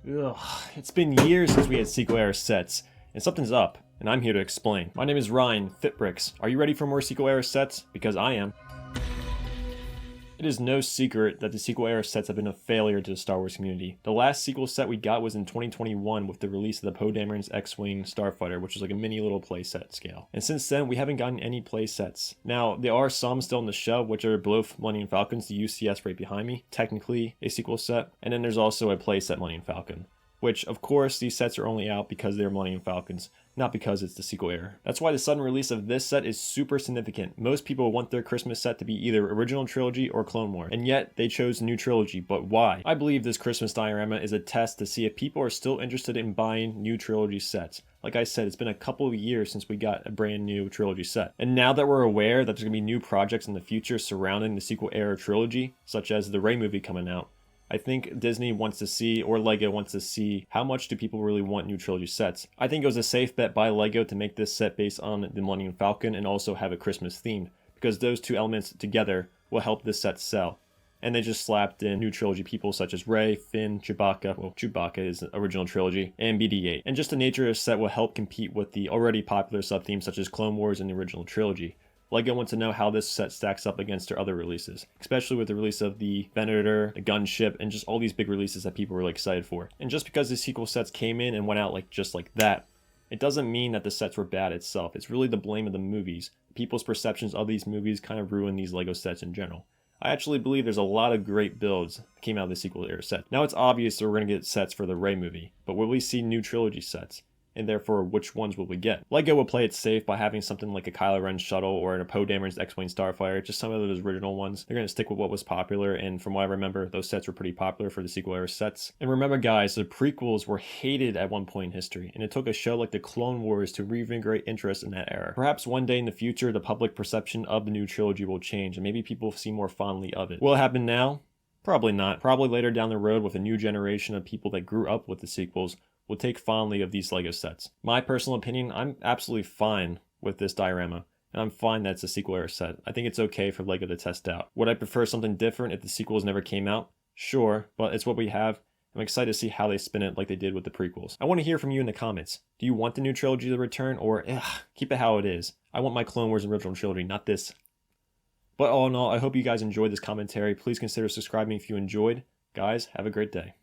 Ugh, it's been years since we had sequel era sets, and something's up, and I'm here to explain. My name is Ryan, FitBricks. Are you ready for more sequel era sets? Because I am. It is no secret that the sequel era sets have been a failure to the Star Wars community. The last sequel set we got was in 2021 with the release of the Poe Dameron's X-Wing Starfighter, which was like a mini little playset scale. And since then, we haven't gotten any playsets. Now, there are some still on the shelf, which are both Millennium Falcons, the UCS right behind me, technically a sequel set. And then there's also a playset Millennium Falcon, which of course these sets are only out because they're Millennium Falcons, not because it's the sequel era. That's why the sudden release of this set is super significant. Most people want their Christmas set to be either original trilogy or Clone Wars, and yet they chose new trilogy, but why? I believe this Christmas diorama is a test to see if people are still interested in buying new trilogy sets. Like I said, it's been a couple of years since we got a brand new trilogy set. And now that we're aware that there's going to be new projects in the future surrounding the sequel era trilogy, such as the Rey movie coming out, I think Disney wants to see, or LEGO wants to see, how much do people really want new trilogy sets. I think it was a safe bet by LEGO to make this set based on the Millennium Falcon and also have a Christmas theme, because those two elements together will help this set sell. And they just slapped in new trilogy people such as Rey, Finn, Chewbacca, well Chewbacca is the original trilogy, and BD-8. And just the nature of the set will help compete with the already popular sub-themes such as Clone Wars and the original trilogy. LEGO wants to know how this set stacks up against their other releases, especially with the release of the Venator, the Gunship, and just all these big releases that people were really excited for. And just because the sequel sets came in and went out just like that, it doesn't mean that the sets were bad itself. It's really the blame of the movies. People's perceptions of these movies kind of ruin these LEGO sets in general. I actually believe there's a lot of great builds that came out of the sequel era set. Now it's obvious that we're going to get sets for the Rey movie, but will we see new trilogy sets? And therefore, which ones will we get? LEGO will play it safe by having something like a Kylo Ren shuttle or a Poe Dameron's X-Wing Starfighter, just some of those original ones. They're going to stick with what was popular, and from what I remember, those sets were pretty popular for the sequel era sets. And remember guys, the prequels were hated at one point in history, and it took a show like the Clone Wars to reinvigorate interest in that era. Perhaps one day in the future, the public perception of the new trilogy will change, and maybe people see more fondly of it. Will it happen now? Probably not. Probably later down the road with a new generation of people that grew up with the sequels will take fondly of these LEGO sets. My personal opinion, I'm absolutely fine with this diorama, and I'm fine that it's a sequel era set. I think it's okay for LEGO to test out. Would I prefer something different if the sequels never came out? Sure, but it's what we have. I'm excited to see how they spin it like they did with the prequels. I want to hear from you in the comments. Do you want the new trilogy to return, or keep it how it is? I want my Clone Wars original trilogy, not this. But all in all, I hope you guys enjoyed this commentary. Please consider subscribing if you enjoyed. Guys, have a great day.